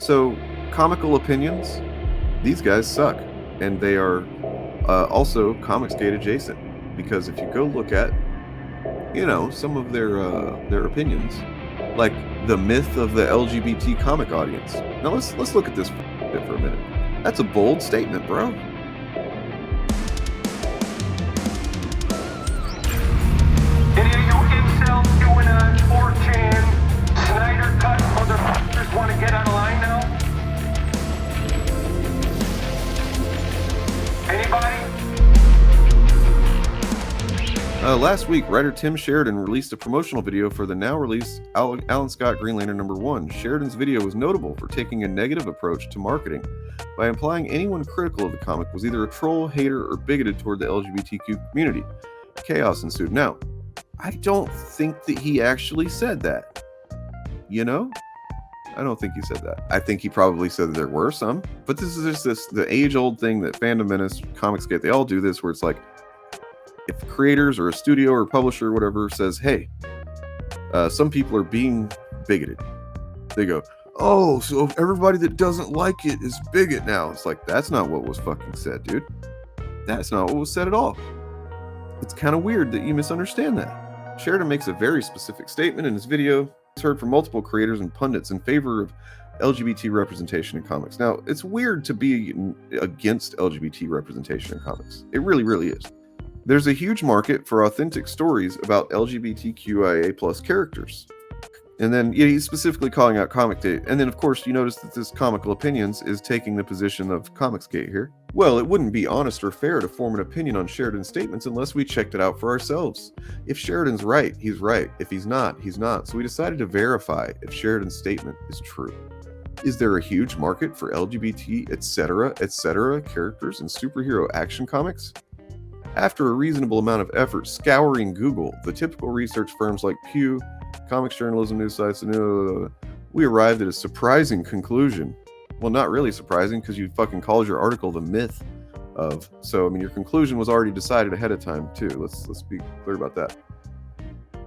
So, comical opinions, these guys suck. And they are also Comicsgate adjacent. Because if you go look at, some of their opinions, like the myth of the LGBT comic audience. Now let's look at this for a minute. That's a bold statement, bro. Any of you incels doing a 4chan Snyder cut motherfuckers want to get out of line now? Anybody? Last week, writer Tim Sheridan released a promotional video for the now-released Alan Scott Green Lantern #1. Sheridan's video was notable for taking a negative approach to marketing by implying anyone critical of the comic was either a troll, hater, or bigoted toward the LGBTQ community. Chaos ensued. Now, I don't think that he actually said that. I don't think he said that. I think he probably said that there were some, but this is just the age-old thing that Fandom Menace, Comicsgate, they all do this, where it's like, if creators or a studio or publisher or whatever says, hey, some people are being bigoted, they go, oh, so everybody that doesn't like it is bigot now. It's like, that's not what was fucking said, dude. That's not what was said at all. It's kind of weird that you misunderstand that. Sheridan makes a very specific statement in his video. It's heard from multiple creators and pundits in favor of LGBT representation in comics. Now, it's weird to be against LGBT representation in comics. It really, really is. There's a huge market for authentic stories about LGBTQIA plus characters. And then he's specifically calling out Comicsgate. And then, of course, you notice that this Comical Opinions is taking the position of Comicsgate here. Well, it wouldn't be honest or fair to form an opinion on Sheridan's statements unless we checked it out for ourselves. If Sheridan's right, he's right. If he's not, he's not. So we decided to verify if Sheridan's statement is true. Is there a huge market for LGBT, etc., characters in superhero action comics? After a reasonable amount of effort scouring Google, the typical research firms like Pew, comics journalism news sites, we arrived at a surprising conclusion. Well, not really surprising, because you fucking called your article the myth of. So, your conclusion was already decided ahead of time, too. Let's be clear about that.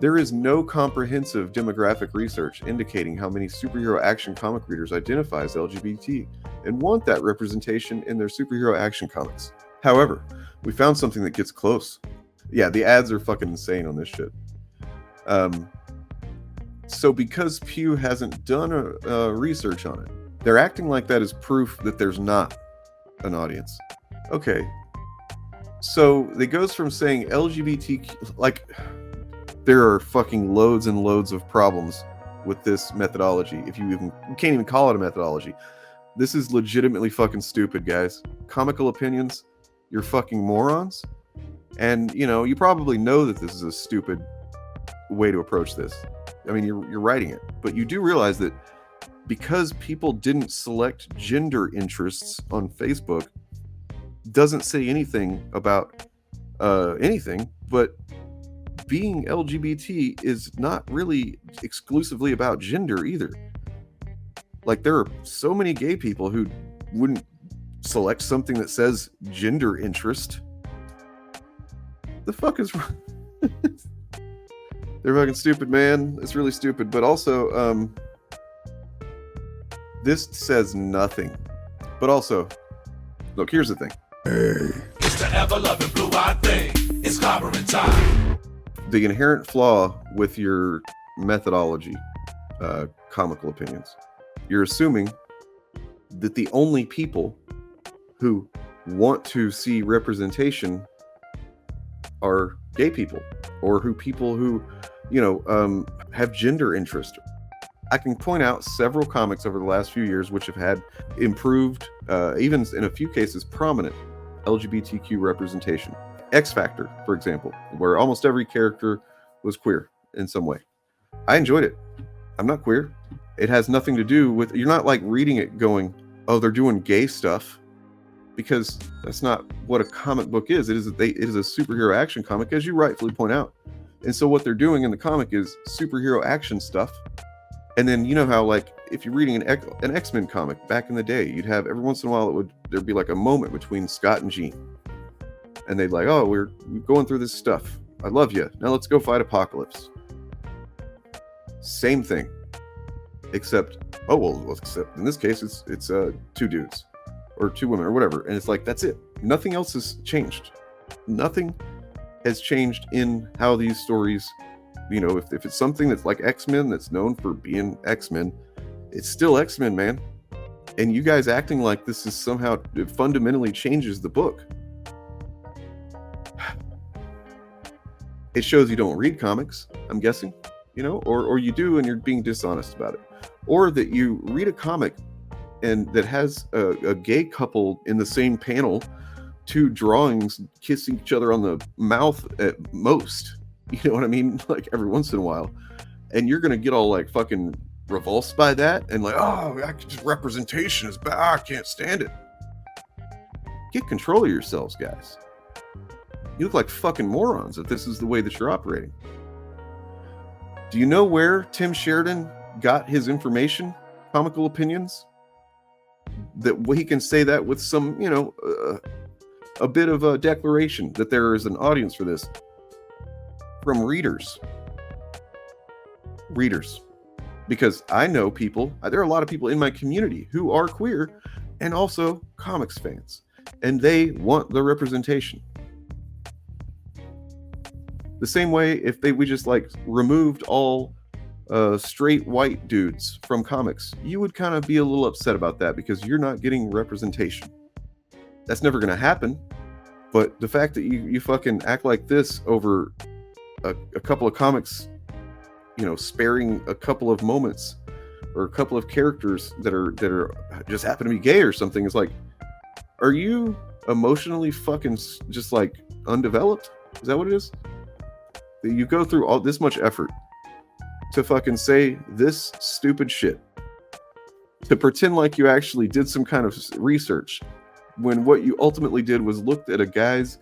There is no comprehensive demographic research indicating how many superhero action comic readers identify as LGBT and want that representation in their superhero action comics. However, we found something that gets close. Yeah, the ads are fucking insane on this shit. So because Pew hasn't done a research on it, they're acting like that is proof that there's not an audience. Okay. So it goes from saying LGBTQ, like, there are fucking loads and loads of problems with this methodology. If you can't even call it a methodology. This is legitimately fucking stupid, guys. Comical Opinions, you're fucking morons. And, you probably know that this is a stupid way to approach this. You're writing it. But you do realize that because people didn't select gender interests on Facebook, doesn't say anything about anything, but being LGBT is not really exclusively about gender either. Like, there are so many gay people who wouldn't select something that says gender interest. The fuck is wrong? They're fucking stupid, man. It's really stupid. But also, this says nothing. But also, look, here's the thing. Hey. It's the ever-loving blue-eyed thing. It's clobbering time. The inherent flaw with your methodology, Comical Opinions, you're assuming that the only people who want to see representation are gay people, or people who have gender interest. I can point out several comics over the last few years which have had improved, even in a few cases prominent, LGBTQ representation. X Factor, for example, where almost every character was queer in some way. I enjoyed it. I'm not queer. It has nothing to do with, you're not like reading it going, oh, they're doing gay stuff, because that's not what a comic book is. It is a superhero action comic, as you rightfully point out. And so what they're doing in the comic is superhero action stuff. And then, how, like, if you're reading an X-Men comic back in the day, you'd have every once in a while there'd be like a moment between Scott and Jean, and they'd like, oh, we're going through this stuff. I love you. Now let's go fight Apocalypse. Same thing. except, oh well, except in this case it's 2 dudes or 2 women or whatever, and it's like that's it. Nothing else has changed. Nothing has changed in how these stories, you know, if it's something that's like X-Men that's known for being X-Men, it's still X-Men, man. And you guys acting like this is somehow, it fundamentally changes the book. It shows you don't read comics, I'm guessing, you know, or you do and you're being dishonest about it. Or that you read a comic and that has a gay couple in the same panel, 2 drawings kissing each other on the mouth at most. You know what I mean? Like every once in a while. And you're going to get all like fucking revulsed by that and like, oh, just representation is bad. I can't stand it. Get control of yourselves, guys. You look like fucking morons if this is the way that you're operating. Do you know where Tim Sheridan got his information, comical opinions? That he can say that with some, you know, a bit of a declaration that there is an audience for this. From readers. Because I know people, there are a lot of people in my community who are queer and also comics fans, and they want the representation. The same way if we just like removed all straight white dudes from comics, you would kind of be a little upset about that because you're not getting representation. That's never going to happen. But the fact that you fucking act like this over a couple of comics, you know, sparing a couple of moments or a couple of characters that are just happen to be gay or something, is like, are you emotionally fucking just like undeveloped? Is that what it is? You go through all this much effort to fucking say this stupid shit, to pretend like you actually did some kind of research, when what you ultimately did was looked at a guy's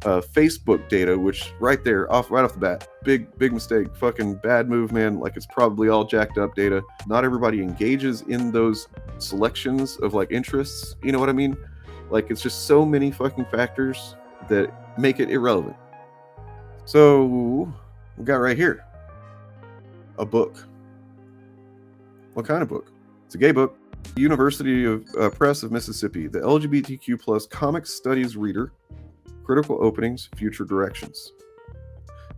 Facebook data, which right off the bat, big mistake, fucking bad move, man. Like it's probably all jacked up data. Not everybody engages in those selections of like interests. You know what I mean? Like it's just so many fucking factors that make it irrelevant. So we got right here a book. What kind of book? It's a gay book. University of Press of Mississippi, the LGBTQ plus comics studies reader, critical openings, future directions.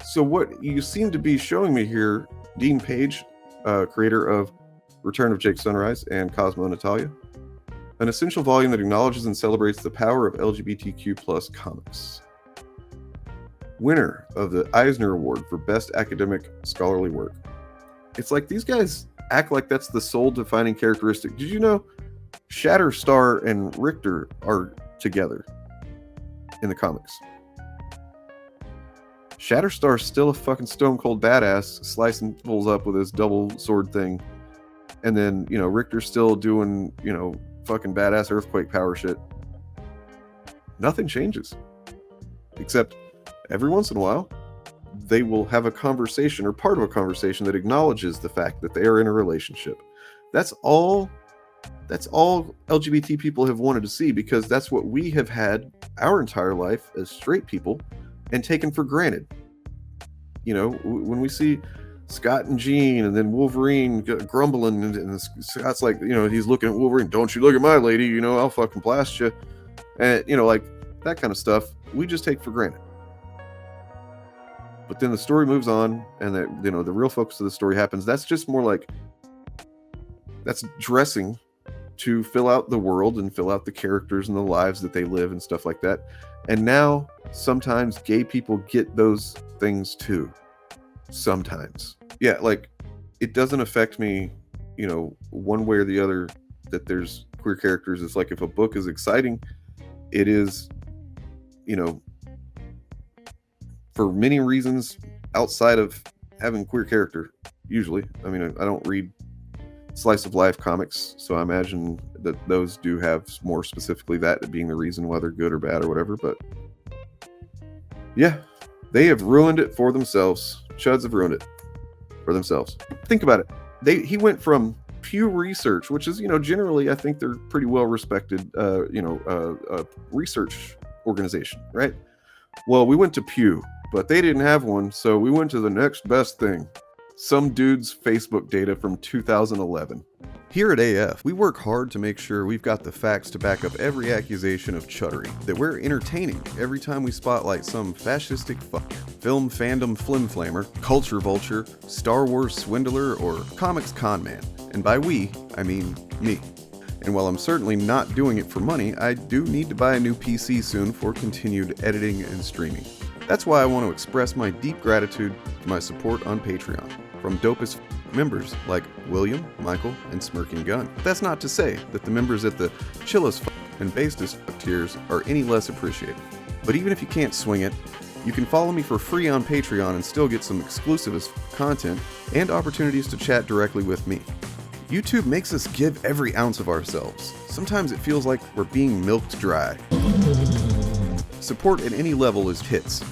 So what you seem to be showing me here, Dean Page, creator of Return of Jake Sunrise and Cosmo Natalia, an essential volume that acknowledges and celebrates the power of LGBTQ plus comics. Winner of the Eisner Award for Best Academic Scholarly Work. It's like these guys act like that's the sole defining characteristic. Did you know Shatterstar and Richter are together in the comics? Shatterstar's still a fucking stone cold badass, slicing fools up with his double sword thing. And then, you know, Richter's still doing, you know, fucking badass earthquake power shit. Nothing changes. Except every once in a while, they will have a conversation or part of a conversation that acknowledges the fact that they are in a relationship. That's all LGBT people have wanted to see, because that's what we have had our entire life as straight people and taken for granted. You know, when we see Scott and Jean and then Wolverine grumbling and Scott's like, you know, he's looking at Wolverine, don't you look at my lady, you know, I'll fucking blast you. And, you know, like that kind of stuff, we just take for granted. But then the story moves on, and that, you know, the real focus of the story happens. That's just more like, that's dressing to fill out the world and fill out the characters and the lives that they live and stuff like that. And now sometimes gay people get those things too. Sometimes. Yeah, like it doesn't affect me, you know, one way or the other that there's queer characters. It's like if a book is exciting, it is, you know, for many reasons outside of having queer character, usually. I mean, I don't read slice of life comics, so I imagine that those do have more specifically that being the reason why they're good or bad or whatever. But yeah, they have ruined it for themselves. Chuds have ruined it for themselves. Think about it. He went from Pew Research, which is, you know, generally I think they're pretty well respected, research organization, right? Well, we went to Pew, but they didn't have one, so we went to the next best thing. some dude's Facebook data from 2011. Here at AF, we work hard to make sure we've got the facts to back up every accusation of chuddery, that we're entertaining every time we spotlight some fascistic film fandom flimflamer, culture vulture, Star Wars swindler, or comics conman. And by we, I mean me. And while I'm certainly not doing it for money, I do need to buy a new PC soon for continued editing and streaming. That's why I want to express my deep gratitude for my support on Patreon, from dopest members like William, Michael, and Smirking Gun. That's not to say that the members at the chillest and basest tiers are any less appreciated. But even if you can't swing it, you can follow me for free on Patreon and still get some exclusive content and opportunities to chat directly with me. YouTube makes us give every ounce of ourselves. Sometimes it feels like we're being milked dry. Support at any level is hits.